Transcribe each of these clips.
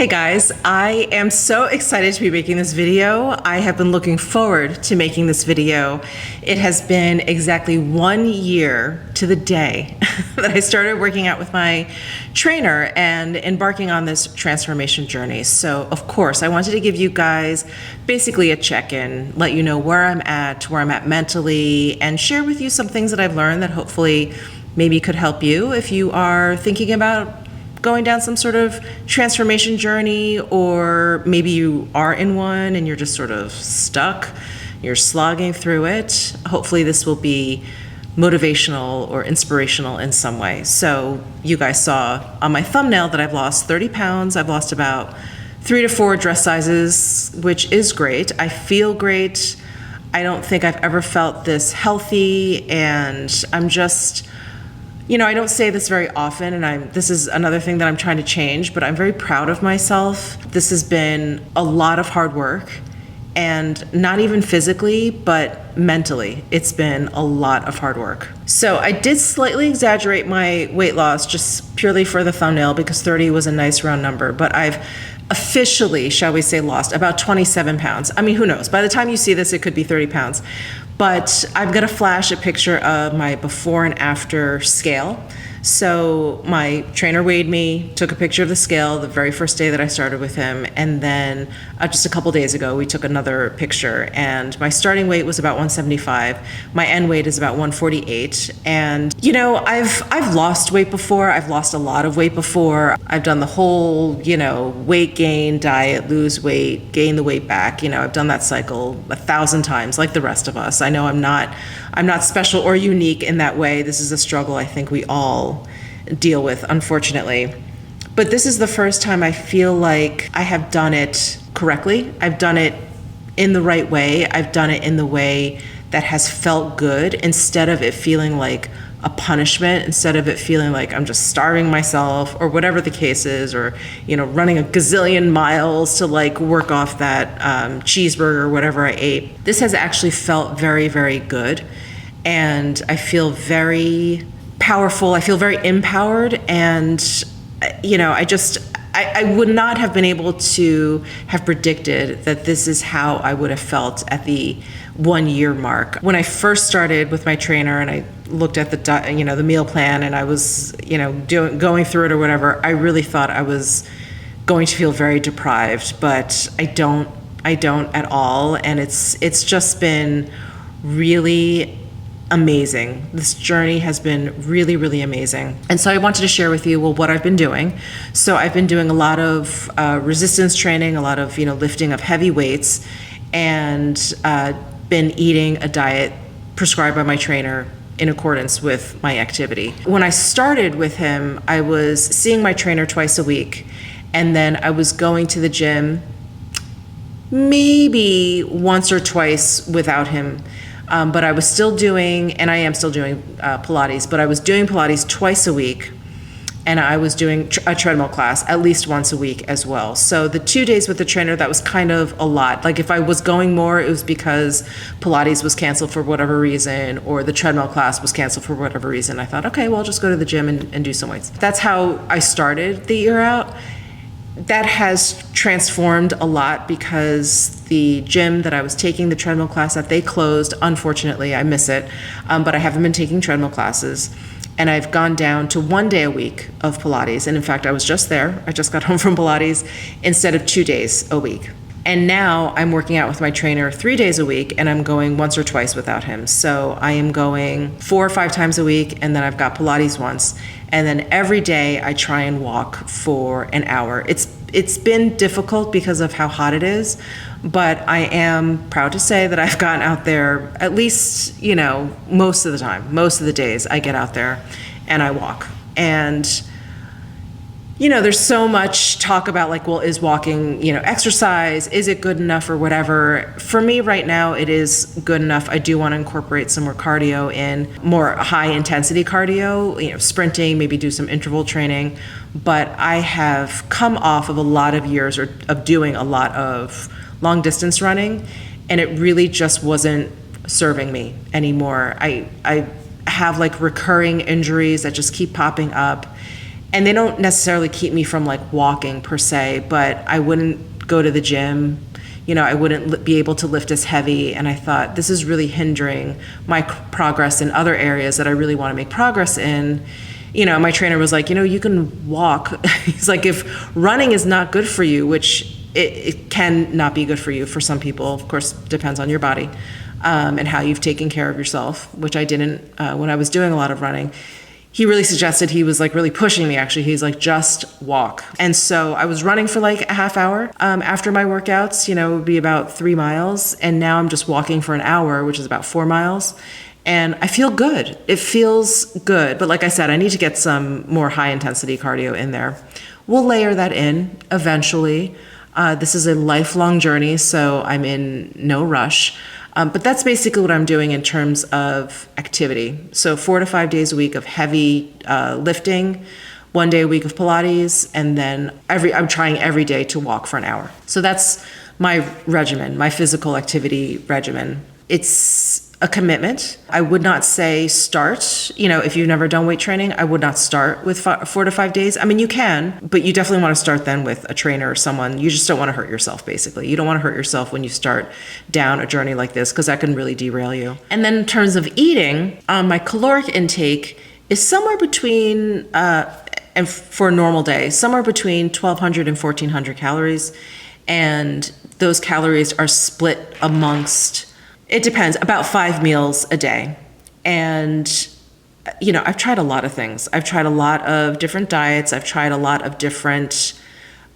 Hey guys, I am so excited to be making this video. I have been looking forward to making this video. It has been exactly 1 year to the day that I started working out with my trainer and embarking on this transformation journey. So of course, I wanted to give you guys basically a check-in, let you know where I'm at mentally, and share with you some things that I've learned that hopefully maybe could help you if you are thinking about going down some sort of transformation journey, or maybe you are in one and you're just sort of stuck, you're slogging through it. Hopefully this will be motivational or inspirational in some way. So you guys saw on my thumbnail that I've lost 30 pounds. I've lost about 3 to 4 dress sizes, which is great. I feel great. I don't think I've ever felt this healthy, and I'm just, I don't say this very often, and this is another thing that I'm trying to change, but I'm very proud of myself. This has been a lot of hard work, and not even physically, but mentally, it's been a lot of hard work. So I did slightly exaggerate my weight loss just purely for the thumbnail because 30 was a nice round number, but I've officially, shall we say, lost about 27 pounds. I mean, who knows? By the time you see this, it could be 30 pounds. But I'm gonna flash a picture of my before and after scale. So my trainer weighed me, took a picture of the scale the very first day that I started with him, and then just a couple days ago we took another picture, and my starting weight was about 175. My end weight is about 148. And I've lost weight before. I've lost a lot of weight before. I've done the whole, weight gain diet, lose weight, gain the weight back. I've done that cycle 1,000 times like the rest of us. I know I'm not special or unique in that way. This is a struggle I think we all deal with, unfortunately. But this is the first time I feel like I have done it correctly. I've done it in the right way. I've done it in the way that has felt good, instead of it feeling like a punishment, instead of it feeling like I'm just starving myself or whatever the case is, or running a gazillion miles to work off that cheeseburger or whatever I ate. This has actually felt very, very good, and I feel very powerful. I feel very empowered, and I would not have been able to have predicted that this is how I would have felt at the 1 year mark. When I first started with my trainer and I looked at the meal plan, and I was going through it or whatever, I really thought I was going to feel very deprived, but I don't at all. And it's just been really amazing. This journey has been really, really amazing. And so I wanted to share with you, what I've been doing. So I've been doing a lot of resistance training, a lot of, lifting of heavy weights, and been eating a diet prescribed by my trainer in accordance with my activity. When I started with him, I was seeing my trainer twice a week, and then I was going to the gym maybe once or twice without him. But I was still doing, and I am still doing Pilates, but I was doing Pilates twice a week, and I was doing a treadmill class at least once a week as well. So the 2 days with the trainer, that was kind of a lot. Like if I was going more, it was because Pilates was canceled for whatever reason, or the treadmill class was canceled for whatever reason. I thought, okay, well, I'll just go to the gym and do some weights. That's how I started the year out. That has transformed a lot because the gym that I was taking the treadmill class at, they closed. Unfortunately, I miss it, but I haven't been taking treadmill classes. And I've gone down to 1 day a week of Pilates. And in fact, I was just there. I just got home from Pilates instead of 2 days a week. And now I'm working out with my trainer 3 days a week, and I'm going once or twice without him. So I am going 4 or 5 times a week, and then I've got Pilates once. And then every day I try and walk for an hour. It's been difficult because of how hot it is, but I am proud to say that I've gotten out there at least, most of the time. Most of the days I get out there and I walk. And there's so much talk about is walking, exercise? Is it good enough or whatever? For me right now, it is good enough. I do want to incorporate some more cardio in, more high intensity cardio, sprinting, maybe do some interval training. But I have come off of a lot of years of doing a lot of long distance running, and it really just wasn't serving me anymore. I have recurring injuries that just keep popping up. And they don't necessarily keep me from like walking per se, but I wouldn't go to the gym. I wouldn't be able to lift as heavy. And I thought, this is really hindering my progress in other areas that I really want to make progress in. My trainer was like, you can walk. He's like, if running is not good for you, which it can not be good for you for some people, of course, depends on your body and how you've taken care of yourself, which I didn't when I was doing a lot of running. He really suggested, he was like really pushing me actually. He's like, just walk. And so I was running for like a half hour after my workouts, it would be about 3 miles. And now I'm just walking for an hour, which is about 4 miles. And I feel good. It feels good. But like I said, I need to get some more high intensity cardio in there. We'll layer that in eventually. This is a lifelong journey, so I'm in no rush. But that's basically what I'm doing in terms of activity. So 4 to 5 days a week of heavy lifting, 1 day a week of Pilates, and then I'm trying every day to walk for an hour. So that's my regimen, my physical activity regimen. It's a commitment. I would not say start, if you've never done weight training, I would not start with 4 to 5 days. I mean, you can, but you definitely want to start then with a trainer or someone. You just don't want to hurt yourself, basically. You don't want to hurt yourself when you start down a journey like this, because that can really derail you. And then in terms of eating, my caloric intake is somewhere between, and for a normal day, somewhere between 1,200 and 1,400 calories. And those calories are split amongst, it depends, about 5 meals a day. And, I've tried a lot of things. I've tried a lot of different diets. I've tried a lot of different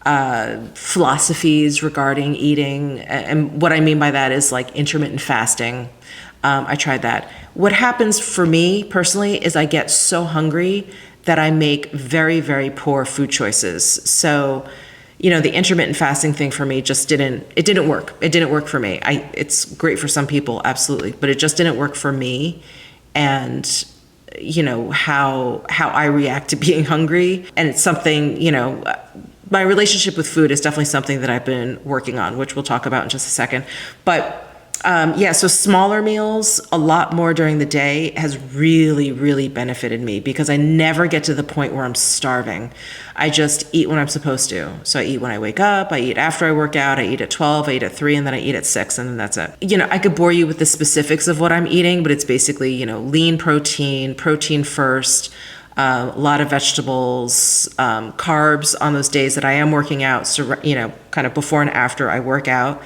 philosophies regarding eating. And what I mean by that is like intermittent fasting. I tried that. What happens for me personally is I get so hungry that I make very, very poor food choices. So, the intermittent fasting thing for me just didn't work. It didn't work for me. It's great for some people, absolutely, but it just didn't work for me. And, how I react to being hungry. And it's something, my relationship with food is definitely something that I've been working on, which we'll talk about in just a second. But so smaller meals, a lot more during the day has really, really benefited me because I never get to the point where I'm starving. I just eat when I'm supposed to. So I eat when I wake up, I eat after I work out, I eat at 12, I eat at 3, and then I eat at 6, and then that's it. I could bore you with the specifics of what I'm eating, but it's basically, lean protein first, a lot of vegetables, carbs on those days that I am working out, so, kind of before and after I work out.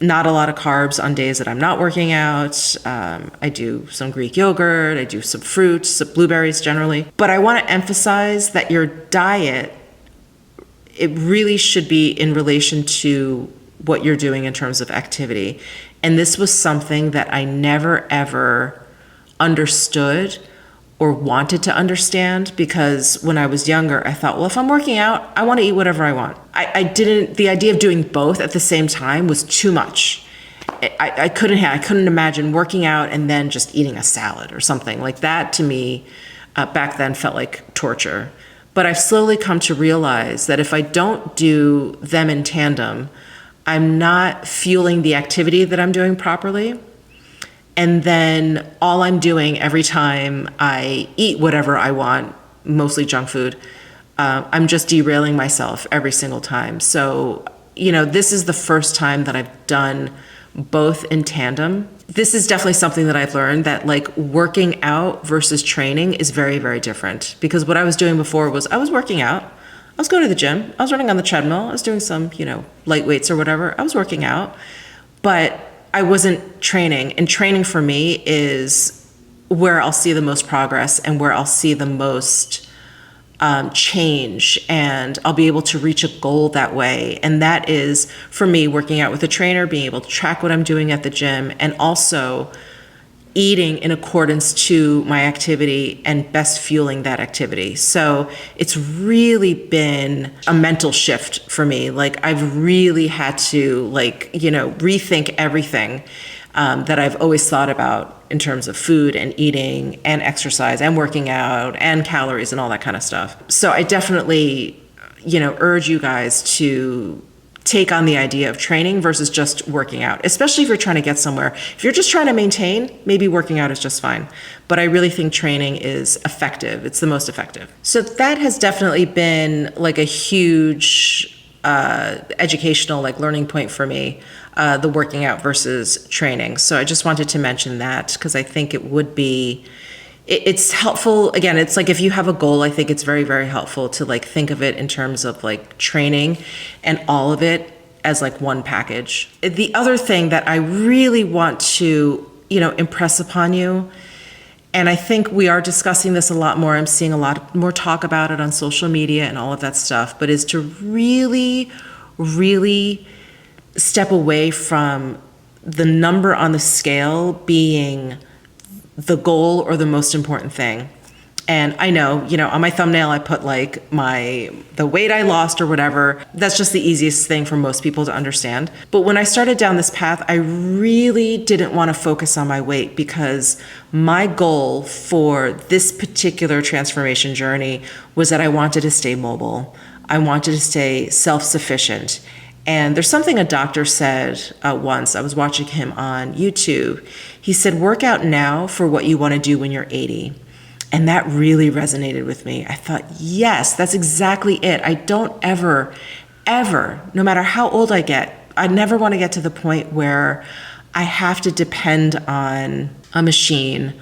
Not a lot of carbs on days that I'm not working out. I do some Greek yogurt. I do some fruits, some blueberries generally. But I want to emphasize that your diet, it really should be in relation to what you're doing in terms of activity. And this was something that I never, ever understood or wanted to understand, because when I was younger, I thought, well, if I'm working out, I want to eat whatever I want. The idea of doing both at the same time was too much. I couldn't imagine working out and then just eating a salad or something like that. To me, back then felt like torture. But I've slowly come to realize that if I don't do them in tandem, I'm not fueling the activity that I'm doing properly. And then all I'm doing every time I eat whatever I want, mostly junk food, I'm just derailing myself every single time. So, this is the first time that I've done both in tandem. This is definitely something that I've learned, that like working out versus training is very, very different. Because what I was doing before was I was working out. I was going to the gym. I was running on the treadmill. I was doing some, light weights or whatever. I was working out. But I wasn't training, and training for me is where I'll see the most progress and where I'll see the most change, and I'll be able to reach a goal that way. And that is, for me, working out with a trainer, being able to track what I'm doing at the gym, and also eating in accordance to my activity and best fueling that activity. So it's really been a mental shift for me. Like I've really had to rethink everything that I've always thought about in terms of food and eating and exercise and working out and calories and all that kind of stuff. So I definitely, urge you guys to take on the idea of training versus just working out, especially if you're trying to get somewhere. If you're just trying to maintain, maybe working out is just fine. But I really think training is effective. It's the most effective. So that has definitely been like a huge educational like learning point for me, the working out versus training. So I just wanted to mention that because I think it would be, it's helpful. Again, it's like if you have a goal, I think it's very, very helpful to like think of it in terms of like training and all of it as like one package. The other thing that I really want to, impress upon you, and I think we are discussing this a lot more, I'm seeing a lot more talk about it on social media and all of that stuff, but is to really, really step away from the number on the scale being the goal or the most important thing. And I know, on my thumbnail, I put like the weight I lost or whatever. That's just the easiest thing for most people to understand. But when I started down this path, I really didn't want to focus on my weight because my goal for this particular transformation journey was that I wanted to stay mobile. I wanted to stay self-sufficient. And there's something a doctor said once. I was watching him on YouTube. He said, work out now for what you want to do when you're 80. And that really resonated with me. I thought, yes, that's exactly it. I don't ever, no matter how old I get, I never want to get to the point where I have to depend on a machine,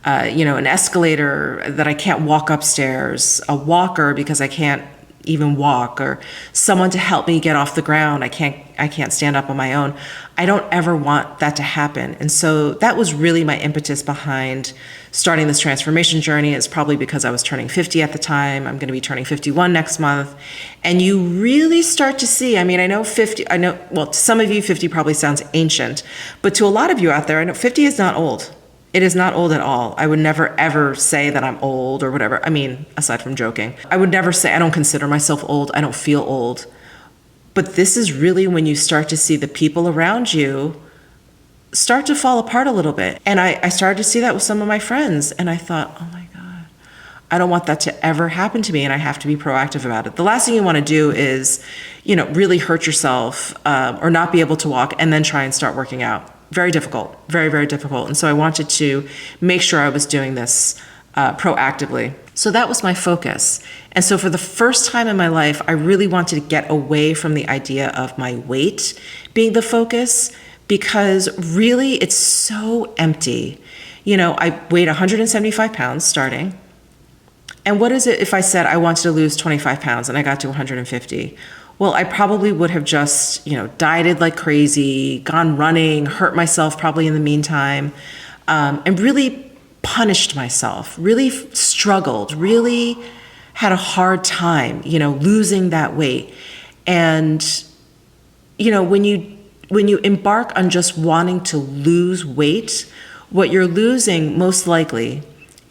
an escalator that I can't walk upstairs, a walker because I can't even walk, or someone to help me get off the ground. I can't stand up on my own. I don't ever want that to happen. And so that was really my impetus behind starting this transformation journey. Is probably because I was turning 50 at the time. I'm going to be turning 51 next month. And you really start to see, I know to some of you, 50 probably sounds ancient, but to a lot of you out there, I know 50 is not old. It is not old at all. I would never, ever say that I'm old or whatever. Aside from joking, I would never say I don't consider myself old. I don't feel old. But this is really when you start to see the people around you start to fall apart a little bit. And I started to see that with some of my friends. And I thought, oh my God, I don't want that to ever happen to me. And I have to be proactive about it. The last thing you want to do is, really hurt yourself or not be able to walk and then try and start working out. Very difficult, very, very difficult. And so I wanted to make sure I was doing this proactively. So that was my focus. And so for the first time in my life, I really wanted to get away from the idea of my weight being the focus, because really it's so empty. I weighed 175 pounds starting. And what is it if I said I wanted to lose 25 pounds and I got to 150? Well, I probably would have just, dieted like crazy, gone running, hurt myself probably in the meantime, and really punished myself, really struggled, really had a hard time, losing that weight. And, when you embark on just wanting to lose weight, what you're losing most likely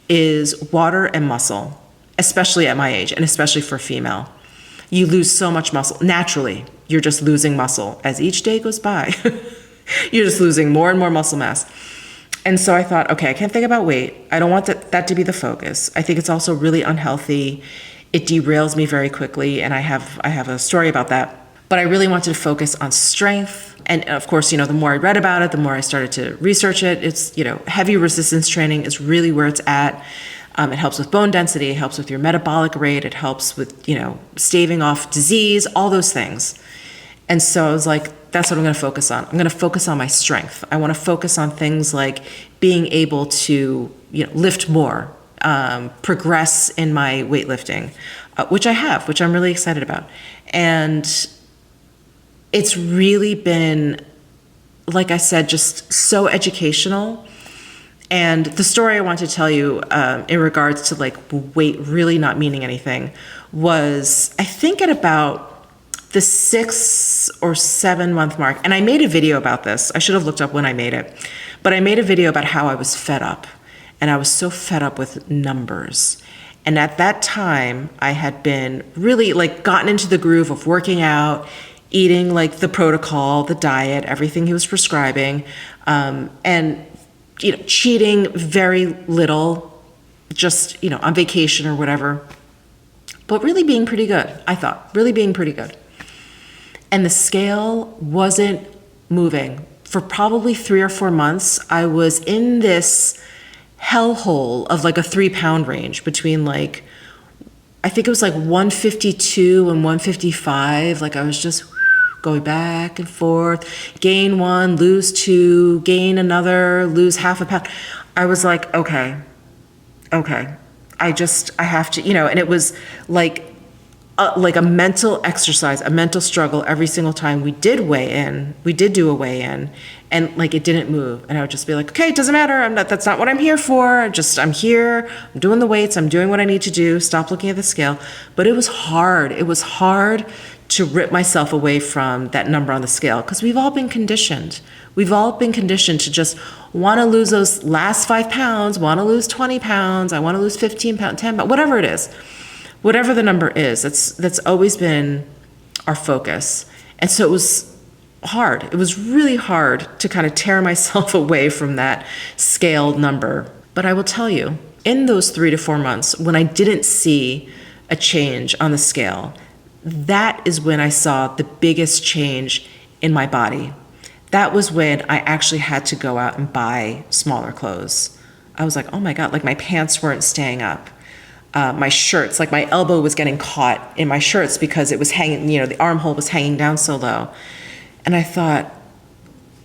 is water and muscle, especially at my age and especially for female. You lose so much muscle. Naturally, you're just losing muscle. As each day goes by, you're just losing more and more muscle mass. And so I thought, okay, I can't think about weight. I don't want that to be the focus. I think it's also really unhealthy. It derails me very quickly, and I have a story about that. But I really wanted to focus on strength. And of course, the more I read about it, the more I started to research it. It's, heavy resistance training is really where it's at. It helps with bone density, it helps with your metabolic rate, it helps with, staving off disease, all those things. And so I was like, that's what I'm going to focus on. I'm going to focus on my strength. I want to focus on things like being able to, lift more, progress in my weightlifting, which I have, which I'm really excited about. And it's really been, like I said, just so educational. And the story I want to tell you in regards to like weight really not meaning anything was, I think at about the 6 or 7 month mark, and I made a video about this. I should have looked up when I made it, but I made a video about how I was fed up, and I was so fed up with numbers. And at that time, I had been really like gotten into the groove of working out, eating like the protocol, the diet, everything he was prescribing, and cheating very little, just, on vacation or whatever, but really being pretty good, I thought, really being pretty good. And the scale wasn't moving. For probably 3 or 4 months, I was in this hellhole of like a 3 pound range between like, I think it was like 152 and 155. Like I was just going back and forth, gain 1, lose 2, gain another, lose half a pound. I was like, okay, I have to, and it was like a mental exercise, a mental struggle every single time we did weigh in. We did do a weigh in, and like it didn't move. And I would just be like, okay, it doesn't matter. That's not what I'm here for. I'm here. I'm doing the weights. I'm doing what I need to do. Stop looking at the scale. But it was hard. It was hard to rip myself away from that number on the scale, because we've all been conditioned. We've all been conditioned to just want to lose those last 5 pounds, want to lose 20 pounds. I want to lose 15 pounds, 10 pounds, whatever it is. Whatever the number is, that's always been our focus. And so it was hard. It was really hard to kind of tear myself away from that scaled number. But I will tell you, in those 3 to 4 months, when I didn't see a change on the scale, that is when I saw the biggest change in my body. That was when I actually had to go out and buy smaller clothes. I was like, oh my God, like my pants weren't staying up. My shirts, like my elbow was getting caught in my shirts because it was hanging, the armhole was hanging down so low. And I thought,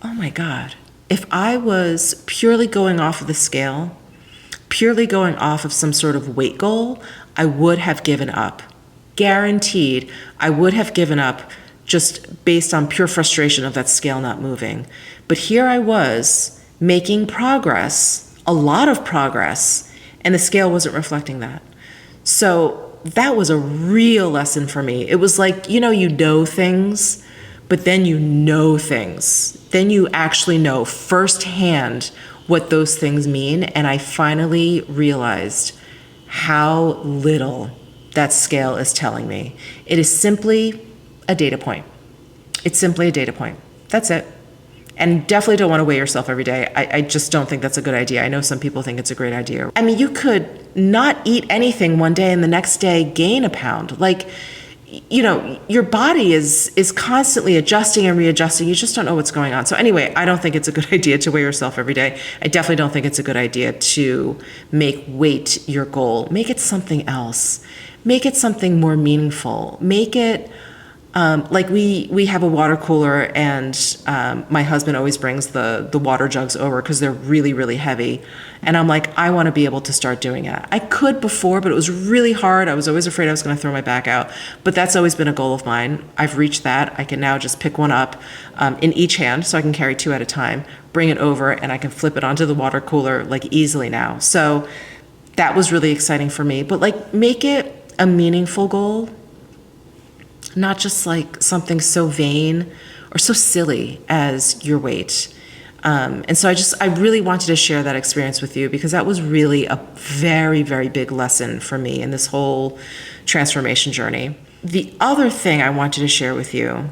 oh my God, if I was purely going off of the scale, purely going off of some sort of weight goal, I would have given up. Guaranteed, I would have given up just based on pure frustration of that scale not moving. But here I was making progress, a lot of progress, and the scale wasn't reflecting that. So that was a real lesson for me. It was like, you know things, but then you know things. Then you actually know firsthand what those things mean. And I finally realized how little that scale is telling me. It is simply a data point. It's simply a data point. That's it. And definitely don't want to weigh yourself every day. I just don't think that's a good idea. I know some people think it's a great idea. I mean, you could not eat anything one day and the next day gain a pound. Like, your body is constantly adjusting and readjusting. You just don't know what's going on. So anyway, I don't think it's a good idea to weigh yourself every day. I definitely don't think it's a good idea to make weight your goal. Make it something else. Make it something more meaningful. Make it like we have a water cooler, and my husband always brings the water jugs over because they're really, really heavy. And I'm like, I want to be able to start doing it. I could before, but it was really hard. I was always afraid I was going to throw my back out. But that's always been a goal of mine. I've reached that. I can now just pick one up in each hand, so I can carry 2 at a time, bring it over, and I can flip it onto the water cooler like easily now. So that was really exciting for me. But like, make it a meaningful goal. Not just like something so vain or so silly as your weight. And so I really wanted to share that experience with you, because that was really a very, very big lesson for me in this whole transformation journey. The other thing I wanted to share with you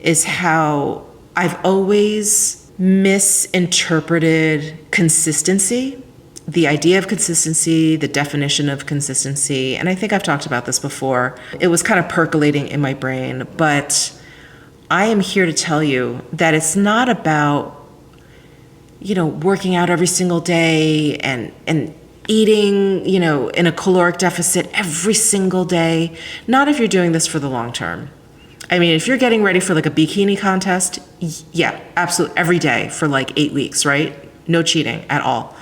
is how I've always misinterpreted consistency. The idea of consistency, the definition of consistency, and I think I've talked about this before. It was kind of percolating in my brain, but I am here to tell you that it's not about, working out every single day and eating, in a caloric deficit every single day. Not if you're doing this for the long term. I mean, if you're getting ready for like a bikini contest, yeah, absolutely, every day for like 8 weeks, right? No cheating at all.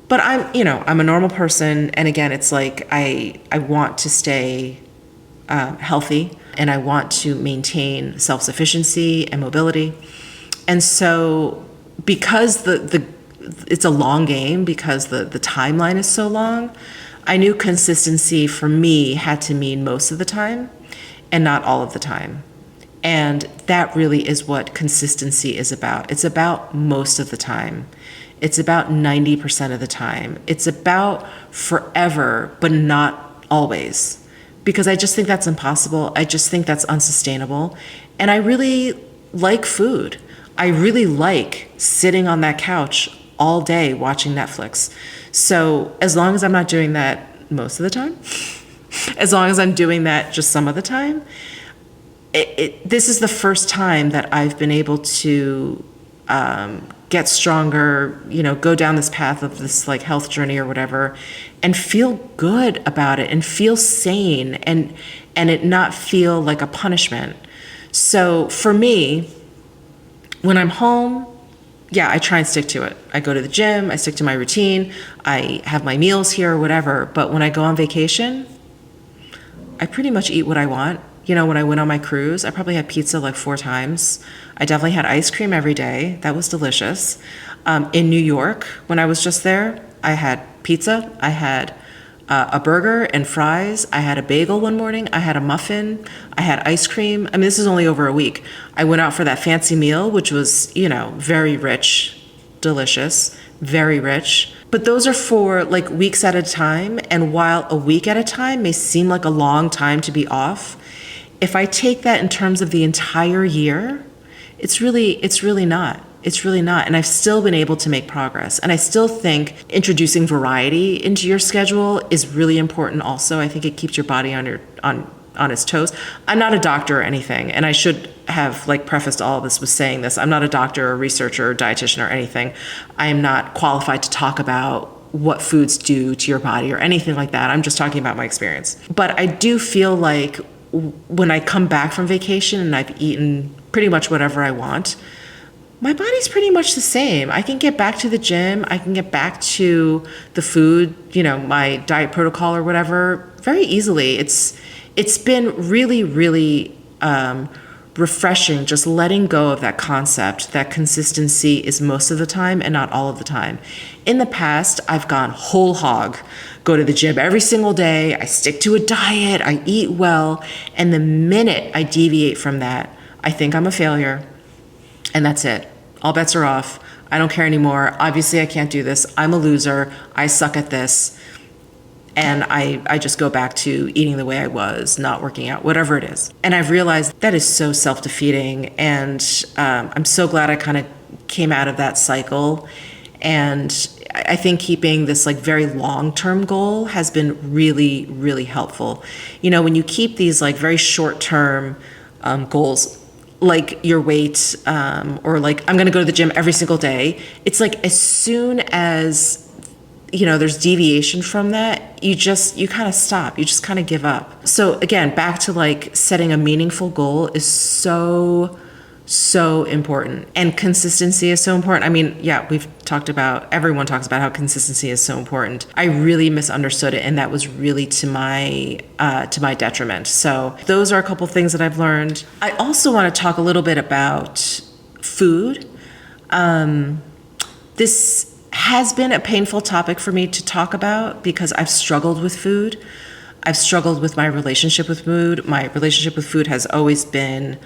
But I'm a normal person, and again, it's like I want to stay healthy, and I want to maintain self-sufficiency and mobility. And so, because it's a long game, because the timeline is so long, I knew consistency for me had to mean most of the time, and not all of the time. And that really is what consistency is about. It's about most of the time. It's about 90% of the time. It's about forever, but not always. Because I just think that's impossible. I just think that's unsustainable. And I really like food. I really like sitting on that couch all day watching Netflix. So as long as I'm not doing that most of the time, as long as I'm doing that just some of the time, this is the first time that I've been able to get stronger, go down this path of this like health journey or whatever, and feel good about it and feel sane and it not feel like a punishment. So for me, when I'm home, yeah, I try and stick to it. I go to the gym, I stick to my routine, I have my meals here or whatever. But when I go on vacation, I pretty much eat what I want. When I went on my cruise, I probably had pizza like 4 times. I definitely had ice cream every day. That was delicious. In New York, when I was just there, I had pizza. I had a burger and fries. I had a bagel one morning. I had a muffin. I had ice cream. I mean, this is only over a week. I went out for that fancy meal, which was, very rich, delicious, very rich. But those are for like weeks at a time. And while a week at a time may seem like a long time to be off, if I take that in terms of the entire year, it's really not. It's really not. And I've still been able to make progress. And I still think introducing variety into your schedule is really important also. I think it keeps your body on its toes. I'm not a doctor or anything. And I should have like prefaced all of this with saying this. I'm not a doctor or researcher or dietitian or anything. I am not qualified to talk about what foods do to your body or anything like that. I'm just talking about my experience. But I do feel like when I come back from vacation and I've eaten pretty much whatever I want, my body's pretty much the same. I can get back to the gym. I can get back to the food, my diet protocol or whatever very easily. It's been really, really refreshing just letting go of that concept that consistency is most of the time and not all of the time. In the past, I've gone whole hog, go to the gym every single day. I stick to a diet. I eat well. And the minute I deviate from that, I think I'm a failure. And that's it. All bets are off. I don't care anymore. Obviously, I can't do this. I'm a loser. I suck at this. And I just go back to eating the way I was, not working out, whatever it is. And I've realized that is so self-defeating. And I'm so glad I kind of came out of that cycle. And I think keeping this like very long-term goal has been really, really helpful. When you keep these like very short-term goals, like your weight, or like I'm going to go to the gym every single day. It's like as soon as, there's deviation from that, you kind of stop. You just kind of give up. So again, back to like setting a meaningful goal is so important. And consistency is so important. I mean, yeah, everyone talks about how consistency is so important. I really misunderstood it. And that was really to my detriment. So those are a couple things that I've learned. I also want to talk a little bit about food. This has been a painful topic for me to talk about because I've struggled with food. I've struggled with my relationship with food. My relationship with food has always been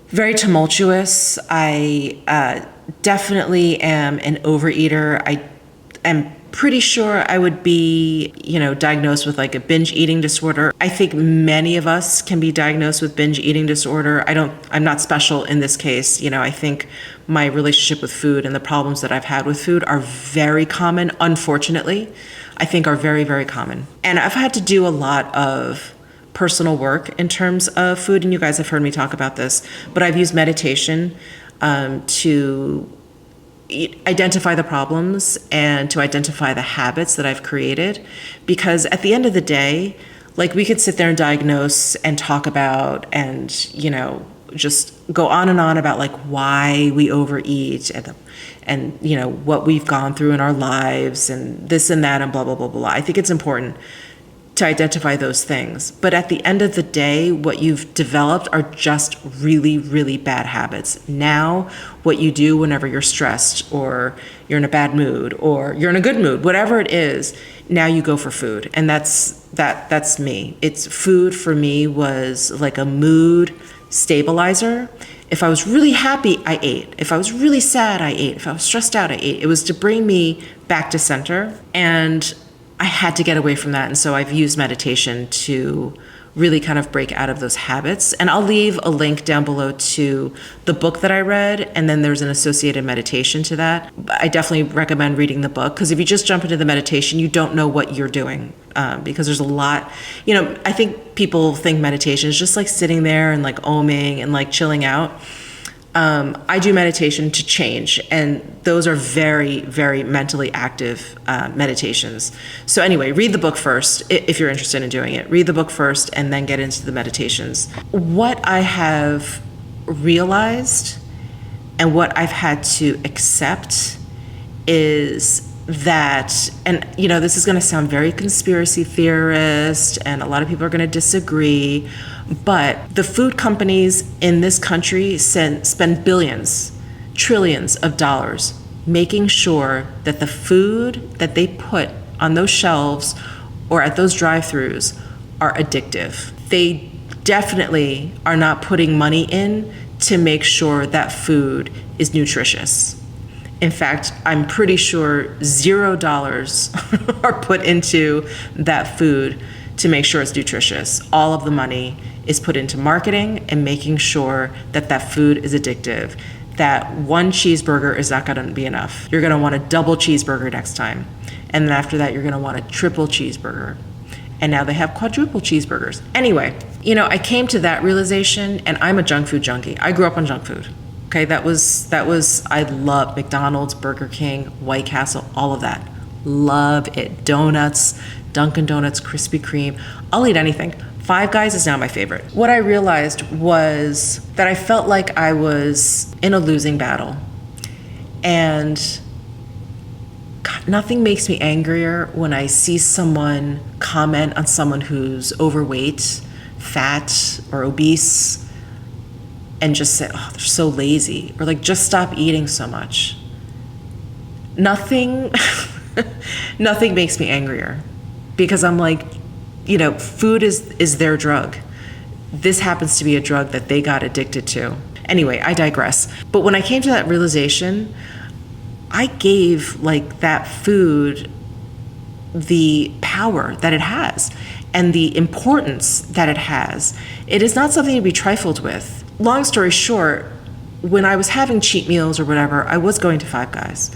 very tumultuous. I definitely am an overeater. I am pretty sure I would be, diagnosed with like a binge eating disorder. I think many of us can be diagnosed with binge eating disorder. I'm not special in this case. I think my relationship with food and the problems that I've had with food are very common, unfortunately. I think are very, very common. And I've had to do a lot of personal work in terms of food, and you guys have heard me talk about this, but I've used meditation to identify the problems and to identify the habits that I've created. Because at the end of the day, like we could sit there and diagnose and talk about and, just go on and on about like why we overeat and what we've gone through in our lives and this and that and blah, blah, blah, blah. I think it's important to identify those things. But at the end of the day, what you've developed are just really, really bad habits. Now, what you do whenever you're stressed or you're in a bad mood or you're in a good mood, whatever it is, now you go for food. And that's me. It's food for me was like a mood stabilizer. If I was really happy, I ate. If I was really sad, I ate. If I was stressed out, I ate. It was to bring me back to center. And I had to get away from that. And so I've used meditation to really kind of break out of those habits. And I'll leave a link down below to the book that I read, and then there's an associated meditation to that. I definitely recommend reading the book, because if you just jump into the meditation, you don't know what you're doing, because there's a lot, I think people think meditation is just like sitting there and like oming and like chilling out. I do meditation to change, and those are very, very mentally active meditations. So anyway, read the book first if you're interested in doing it. Read the book first and then get into the meditations. What I have realized and what I've had to accept is that, and this is going to sound very conspiracy theorist, and a lot of people are going to disagree, but the food companies in this country spend billions, trillions of dollars making sure that the food that they put on those shelves or at those drive-thrus are addictive. They definitely are not putting money in to make sure that food is nutritious. In fact, I'm pretty sure $0 are put into that food to make sure it's nutritious. All of the money is put into marketing and making sure that that food is addictive, that one cheeseburger is not going to be enough. You're going to want a double cheeseburger next time. And then after that, you're going to want a triple cheeseburger. And now they have quadruple cheeseburgers. Anyway, I came to that realization, and I'm a junk food junkie. I grew up on junk food. Okay, that was, I love McDonald's, Burger King, White Castle, all of that. Love it. Donuts, Dunkin' Donuts, Krispy Kreme. I'll eat anything. Five Guys is now my favorite. What I realized was that I felt like I was in a losing battle. And God, nothing makes me angrier when I see someone comment on someone who's overweight, fat, or obese, and just say, oh, they're so lazy, or like, just stop eating so much. Nothing makes me angrier, because I'm like, food is their drug. This happens to be a drug that they got addicted to. Anyway, I digress. But when I came to that realization, I gave like that food the power that it has and the importance that it has. It is not something to be trifled with. Long story short, when I was having cheat meals or whatever, I was going to Five Guys.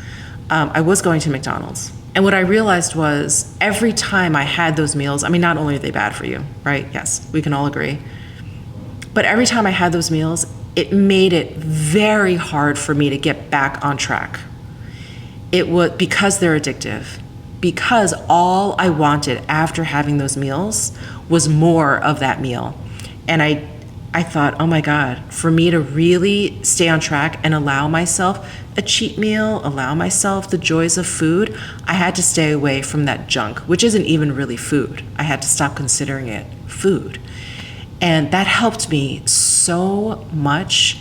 I was going to McDonald's. And what I realized was every time I had those meals, I mean, not only are they bad for you, right? Yes, we can all agree. But every time I had those meals, it made it very hard for me to get back on track. It was because they're addictive. Because all I wanted after having those meals was more of that meal. And I thought, oh my God, for me to really stay on track and allow myself a cheat meal, allow myself the joys of food, I had to stay away from that junk, which isn't even really food. I had to stop considering it food. And that helped me so much.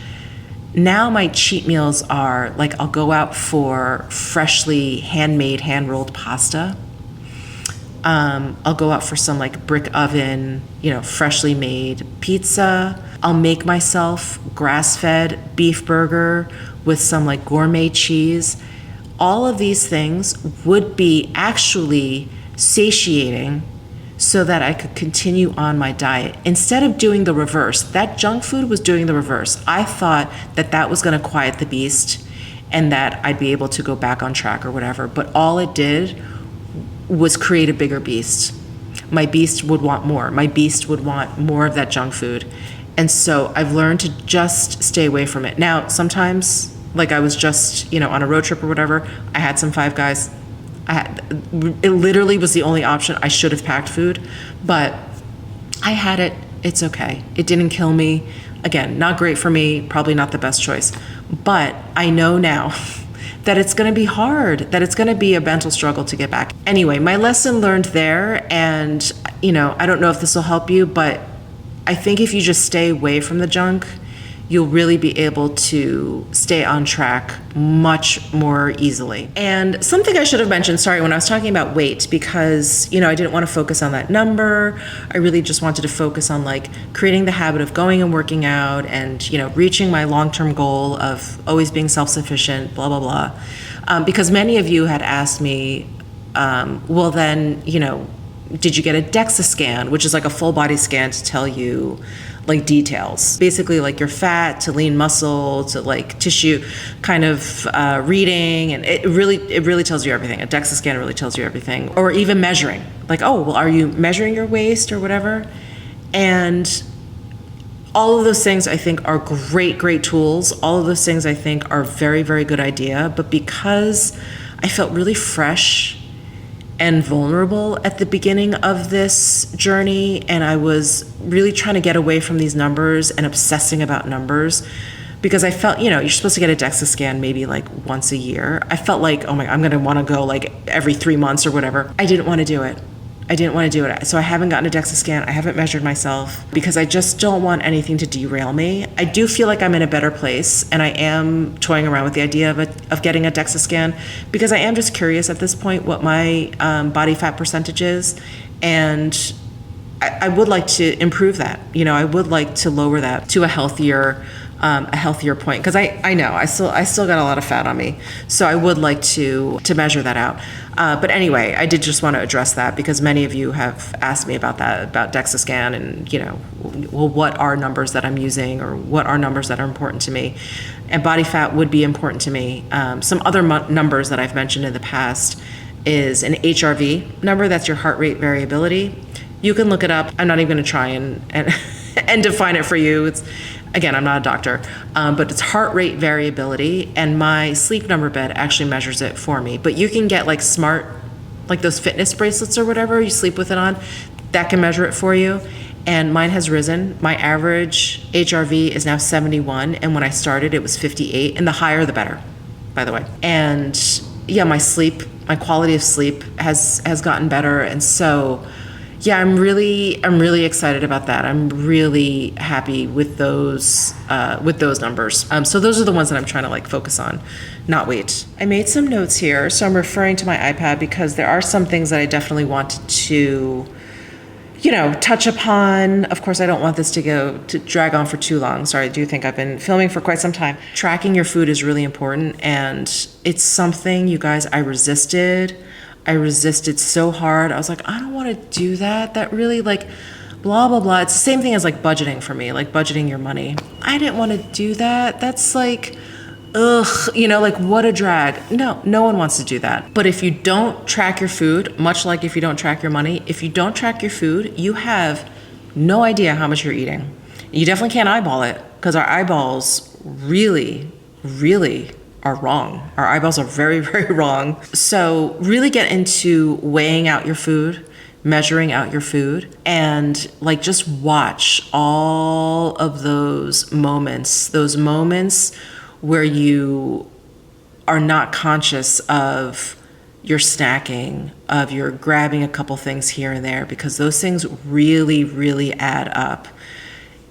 Now my cheat meals are like, I'll go out for freshly handmade, hand-rolled pasta. I'll go out for some like brick oven, freshly made pizza. I'll make myself grass-fed beef burger with some like gourmet cheese. All of these things would be actually satiating so that I could continue on my diet. Instead of doing the reverse, that junk food was doing the reverse. I thought that that was gonna quiet the beast and that I'd be able to go back on track or whatever, but all it did was create a bigger beast. My beast would want more. My beast would want more of that junk food. And so I've learned to just stay away from it. Now, sometimes, like I was just, on a road trip or whatever, I had some Five Guys. It literally was the only option. I should have packed food, but I had it. It's okay. It didn't kill me. Again, not great for me, probably not the best choice. But I know now that it's going to be hard, that it's going to be a mental struggle to get back. Anyway, my lesson learned there, and I don't know if this will help you, but I think if you just stay away from the junk, you'll really be able to stay on track much more easily. And something I should have mentioned, sorry, when I was talking about weight, because, I didn't want to focus on that number. I really just wanted to focus on like creating the habit of going and working out and, reaching my long-term goal of always being self-sufficient, blah, blah, blah. Because many of you had asked me, well then, Did you get a DEXA scan, which is like a full body scan to tell you like details, basically like your fat to lean muscle to like tissue kind of reading, and it really tells you everything. A DEXA scan really tells you everything. Or even measuring, like, oh, well, are you measuring your waist or whatever? And all of those things I think are great tools. All of those things I think are very good idea. But because I felt really fresh and vulnerable at the beginning of this journey, and I was really trying to get away from these numbers and obsessing about numbers, because I felt, you're supposed to get a DEXA scan maybe like once a year. I felt like, oh my, I'm gonna wanna go like every 3 months or whatever. I didn't wanna do it. So I haven't gotten a DEXA scan. I haven't measured myself because I just don't want anything to derail me. I do feel like I'm in a better place, and I am toying around with the idea of getting a DEXA scan because I am just curious at this point what my body fat percentage is, and I would like to improve that. I would like to lower that to a healthier point, because I know I still got a lot of fat on me, so I would like to measure that out. But anyway, I did just want to address that because many of you have asked me about that, about DEXA scan, and well, what are numbers that I'm using, or what are numbers that are important to me? And body fat would be important to me. Some other numbers that I've mentioned in the past is an HRV number. That's your heart rate variability. You can look it up. I'm not even going to try and define it for you. Again, I'm not a doctor, but it's heart rate variability, and my Sleep Number bed actually measures it for me. But you can get like like those fitness bracelets or whatever you sleep with it on, that can measure it for you. And mine has risen. My average HRV is now 71, and when I started it was 58, and the higher the better, by the way. And yeah, my quality of sleep has gotten better, and so yeah, I'm really excited about that. I'm really happy with those numbers. So those are the ones that I'm trying to like focus on, not weight. I made some notes here, so I'm referring to my iPad because there are some things that I definitely wanted to, touch upon. Of course, I don't want this to drag on for too long. Sorry, I do think I've been filming for quite some time. Tracking your food is really important, and it's something, you guys, I resisted so hard. I was like, I don't want to do that. That really like blah, blah, blah. It's the same thing as like budgeting for me, like budgeting your money. I didn't want to do that. That's like, ugh, like what a drag. No one wants to do that. But if you don't track your food, much like if you don't track your money, if you don't track your food, you have no idea how much you're eating. You definitely can't eyeball it, because our eyeballs really are wrong. Our eyeballs are very wrong. So really get into weighing out your food, measuring out your food, and like just watch all of those moments where you are not conscious of your snacking, of your grabbing a couple things here and there, because those things really add up.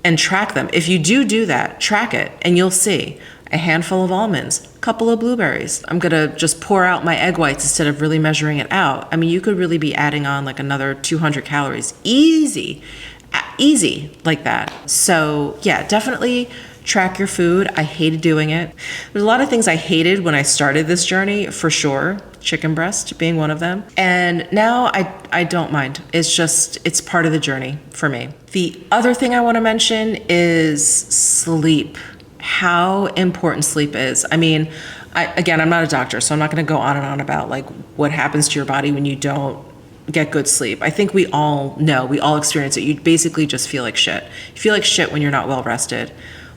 And track them. If you do that, track it, and you'll see a handful of almonds, a couple of blueberries. I'm gonna just pour out my egg whites instead of really measuring it out. I mean, you could really be adding on like another 200 calories, easy like that. So yeah, definitely track your food. I hated doing it. There's a lot of things I hated when I started this journey, for sure. Chicken breast being one of them. And now I don't mind. It's part of the journey for me. The other thing I want to mention is sleep. How important sleep is. I mean, I'm not a doctor, so I'm not going to go on and on about like what happens to your body when you don't get good sleep. I think we all know, we all experience it. You basically just feel like shit. You feel like shit when you're not well rested.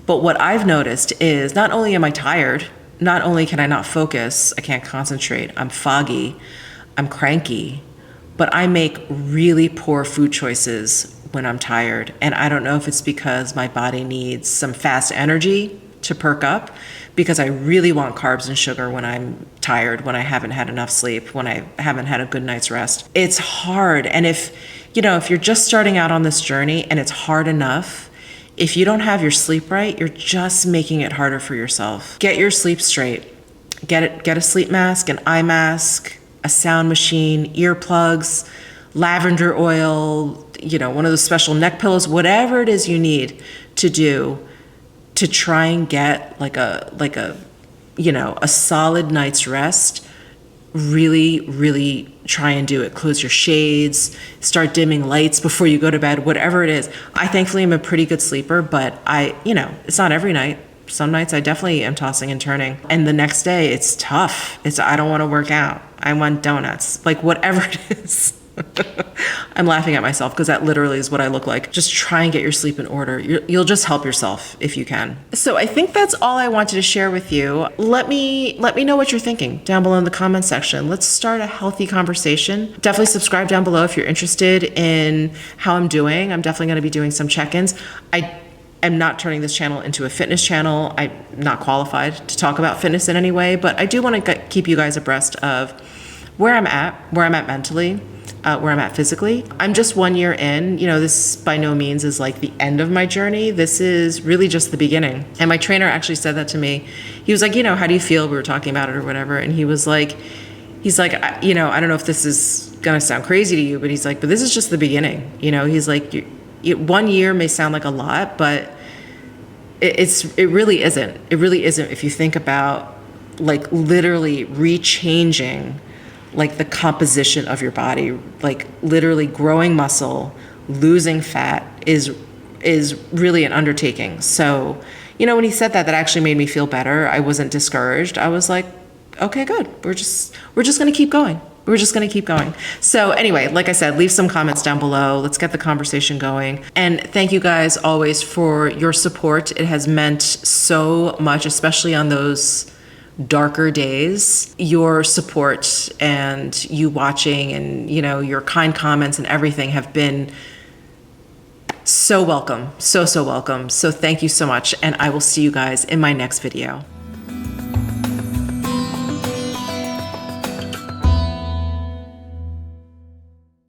But what I've noticed is not only am I tired, not only can I not focus, I can't concentrate, I'm foggy, I'm cranky, but I make really poor food choices when I'm tired. And I don't know if it's because my body needs some fast energy to perk up, because I really want carbs and sugar when I'm tired, when I haven't had enough sleep, when I haven't had a good night's rest. It's hard. And if you're just starting out on this journey and it's hard enough, if you don't have your sleep right, you're just making it harder for yourself. Get your sleep straight. Get a sleep mask, an eye mask, a sound machine, earplugs, lavender oil, one of those special neck pillows, whatever it is you need to do to try and get like a solid night's rest really, really try and do it. Close your shades, start dimming lights before you go to bed, whatever it is. I thankfully am a pretty good sleeper, but it's not every night. Some nights I definitely am tossing and turning. And the next day it's tough. I don't want to work out. I want donuts, like whatever it is. I'm laughing at myself because that literally is what I look like. Just try and get your sleep in order. You'll just help yourself if you can. So I think that's all I wanted to share with you. Let me know what you're thinking down below in the comment section. Let's start a healthy conversation. Definitely subscribe down below if you're interested in how I'm doing. I'm definitely going to be doing some check-ins. I'm not turning this channel into a fitness channel. I'm not qualified to talk about fitness in any way, but I do want to keep you guys abreast of where I'm at mentally, where I'm at physically. I'm just 1 year in. This by no means is like the end of my journey. This is really just the beginning. And my trainer actually said that to me. He was like, how do you feel? We were talking about it or whatever. And he's like, I don't know if this is going to sound crazy to you, but he's like, but this is just the beginning. He's like, 1 year may sound like a lot, but it really isn't. It really isn't if you think about like literally rechanging like the composition of your body, like literally growing muscle, losing fat is really an undertaking. So, when he said that actually made me feel better. I wasn't discouraged. I was like, okay, good. We're just going to keep going. We're just going to keep going. So anyway, like I said, leave some comments down below. Let's get the conversation going. And thank you guys always for your support. It has meant so much, especially on those darker days. Your support and you watching and, your kind comments and everything have been so welcome. So welcome. So thank you so much. And I will see you guys in my next video.